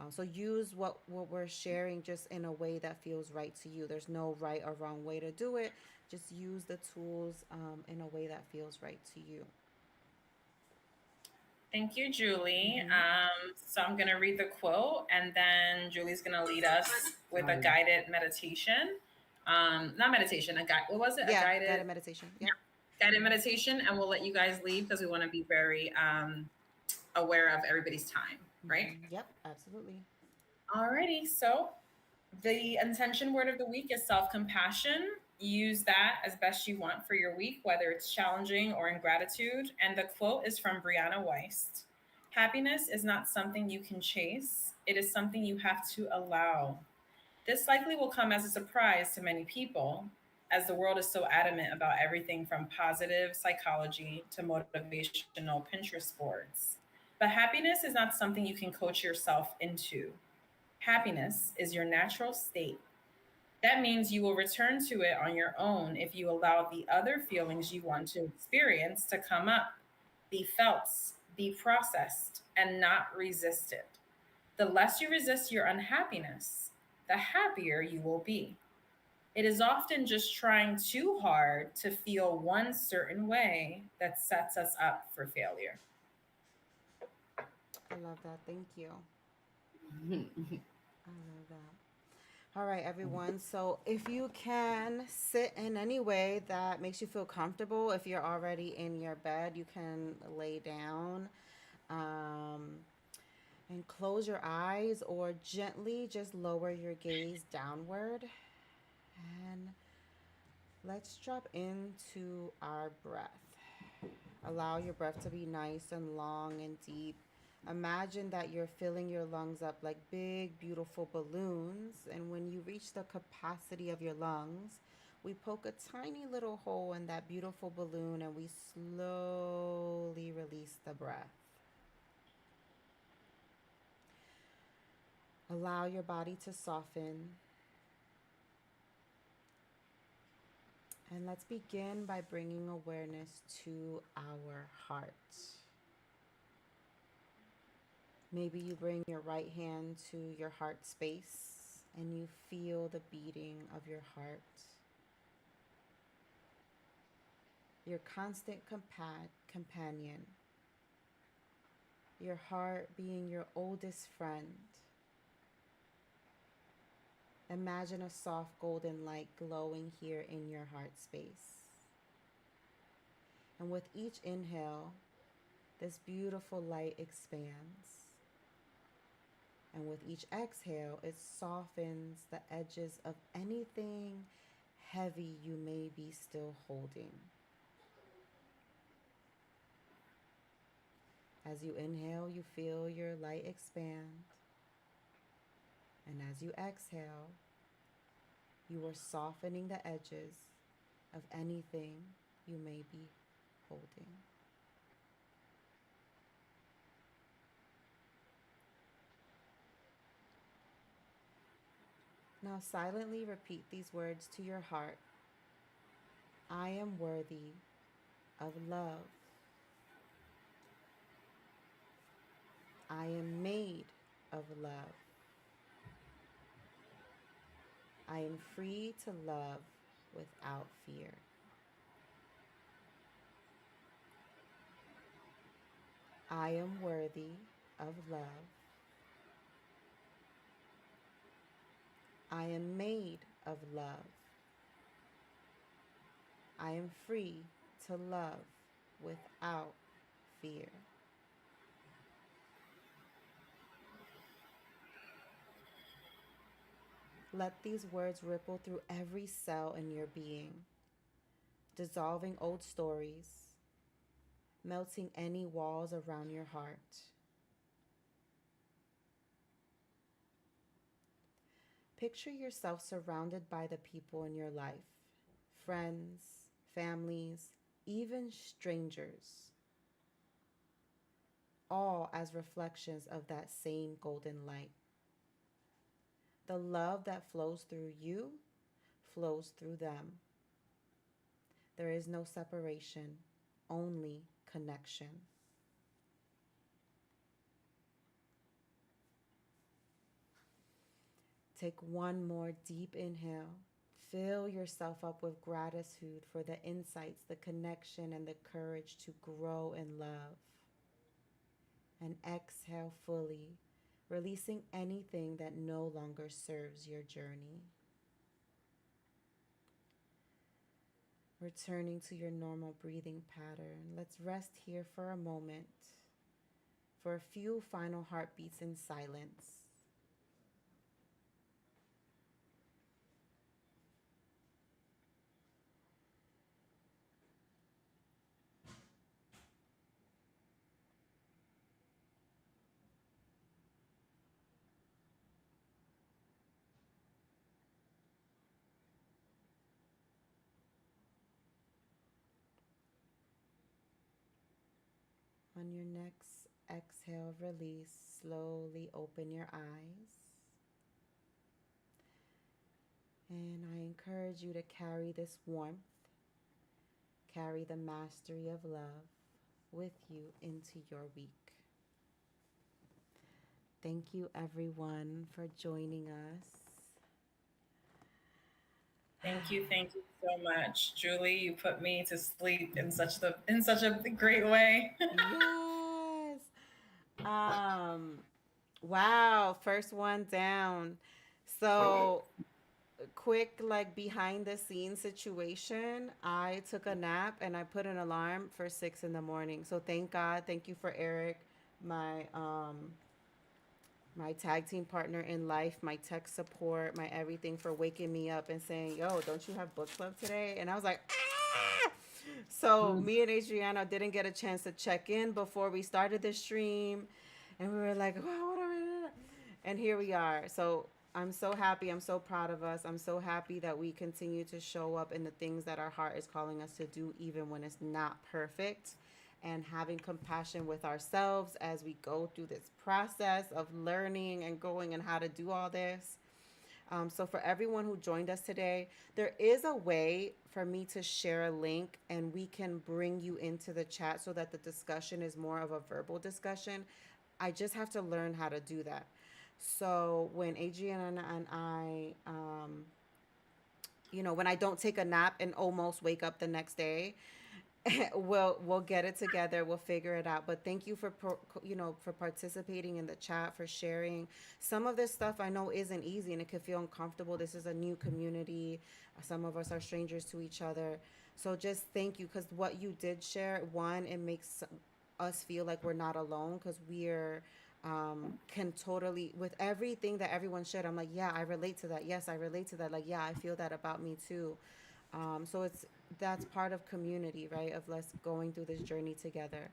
So use what we're sharing just in a way that feels right to you. There's no right or wrong way to do it. Just use the tools in a way that feels right to you. Thank you, Julie. Mm-hmm. So I'm going to read the quote, and then Julie's going to lead us with a guided meditation. Not meditation, a guide. What was it? Yeah, a guided meditation. Yeah. guided meditation, and we'll let you guys leave because we want to be very aware of everybody's time, right? Mm-hmm. Yep, absolutely. Alrighty, so the intention word of the week is self-compassion. Use that as best you want for your week, whether it's challenging or in gratitude. And the quote is from Brianna Weist. Happiness is not something you can chase. It is something you have to allow. This likely will come as a surprise to many people, as the world is so adamant about everything from positive psychology to motivational Pinterest boards. But happiness is not something you can coach yourself into. Happiness is your natural state. That means you will return to it on your own if you allow the other feelings you want to experience to come up, be felt, be processed, and not resisted. The less you resist your unhappiness, the happier you will be. It is often just trying too hard to feel one certain way that sets us up for failure. I love that. Thank you. I love that. All right, everyone. So if you can sit in any way that makes you feel comfortable, if you're already in your bed, you can lay down, um, and close your eyes or gently just lower your gaze downward. And let's drop into our breath. Allow your breath to be nice and long and deep. Imagine that you're filling your lungs up like big, beautiful balloons. And when you reach the capacity of your lungs, we poke a tiny little hole in that beautiful balloon and we slowly release the breath. Allow your body to soften. And let's begin by bringing awareness to our heart. Maybe you bring your right hand to your heart space and you feel the beating of your heart. Your constant companion. Your heart being your oldest friend. Imagine a soft golden light glowing here in your heart space. And with each inhale, this beautiful light expands. And with each exhale, it softens the edges of anything heavy you may be still holding. As you inhale, you feel your light expand. And as you exhale, you are softening the edges of anything you may be holding. Now silently repeat these words to your heart. I am worthy of love. I am made of love. I am free to love without fear. I am worthy of love. I am made of love. I am free to love without fear. Let these words ripple through every cell in your being, dissolving old stories, melting any walls around your heart. Picture yourself surrounded by the people in your life, friends, families, even strangers, all as reflections of that same golden light. The love that flows through you flows through them. There is no separation, only connection. Take one more deep inhale. Fill yourself up with gratitude for the insights, the connection, and the courage to grow in love. And exhale fully, releasing anything that no longer serves your journey. Returning to your normal breathing pattern, let's rest here for a moment, for a few final heartbeats in silence. On your next exhale, release, slowly open your eyes. And I encourage you to carry this warmth, carry the mastery of love with you into your week. Thank you, everyone, for joining us. Thank you so much, Julie. You put me to sleep in such a great way. Yes. Wow, first one down. So quick, like behind the scenes situation, I took a nap and I put an alarm for 6 in the morning. So thank God. Thank you for Eric, my my tag team partner in life, my tech support, my everything, for waking me up and saying, "Yo, don't you have book club today?" And I was like, "Ah!" So Mm. me and Adriana didn't get a chance to check in before we started the stream, and we were like, "Wow, what are we doing?" And here we are. So I'm so happy. I'm so proud of us. I'm so happy that we continue to show up in the things that our heart is calling us to do, even when it's not perfect, and having compassion with ourselves as we go through this process of learning and growing and how to do all this. So, for everyone who joined us today, there is a way for me to share a link and we can bring you into the chat so that the discussion is more of a verbal discussion. I just have to learn how to do that. So, when Adriana and I, when I don't take a nap and almost wake up the next day, we'll get it together. We'll figure it out. But thank you for for participating in the chat, for sharing. Some of this stuff I know isn't easy and it could feel uncomfortable. This is a new community. Some of us are strangers to each other. So just thank you, because what you did share, one, it makes us feel like we're not alone, because we're can totally, with everything that everyone shared, I'm like, yeah, I relate to that. Yes, I relate to that. Like, yeah, I feel that about me too. So it's that's part of community, right? Of us going through this journey together.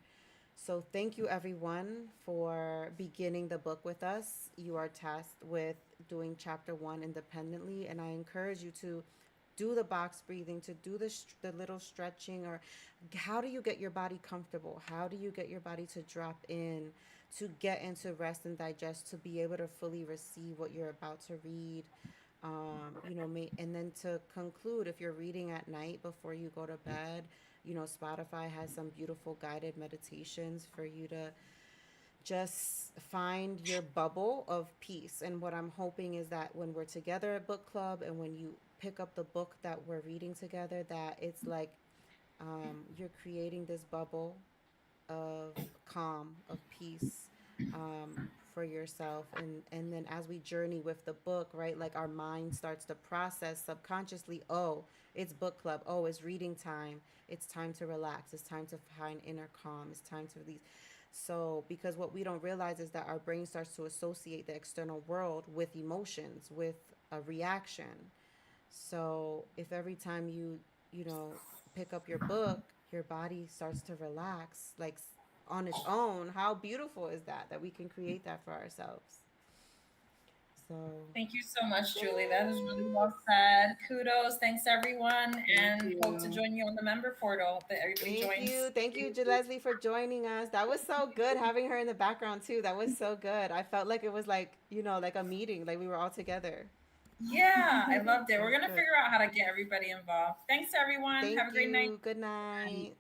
So thank you everyone for beginning the book with us. You are tasked with doing chapter 1 independently, and I encourage you to do the box breathing, to do the little stretching, or how do you get your body comfortable? How do you get your body to drop in, to get into rest and digest, to be able to fully receive what you're about to read? And then to conclude, if you're reading at night before you go to bed, Spotify has some beautiful guided meditations for you to just find your bubble of peace. And what I'm hoping is that when we're together at book club and when you pick up the book that we're reading together, that it's like you're creating this bubble of calm, of peace, for yourself. And then as we journey with the book, right, like our mind starts to process subconsciously, oh, it's book club, oh, it's reading time, it's time to relax, it's time to find inner calm, it's time to release. So because what we don't realize is that our brain starts to associate the external world with emotions, with a reaction. So if every time you know, pick up your book, your body starts to relax, like on its own, how beautiful is that, that we can create that for ourselves? So, Thank you so much, Julie. That is really yay! well said. Kudos. Thanks, everyone. Thank And hope to you. join you on the member portal that everybody Thank joins. you. Thank you, Leslie, for joining us. That was so good having her in the background, too. That was so good. I felt like it was like, like a meeting, like we were all together. Yeah, I loved it. It We're was going to good. figure out how to get everybody involved. Thanks, everyone. Have Thank a great night. you. Good Bye. night.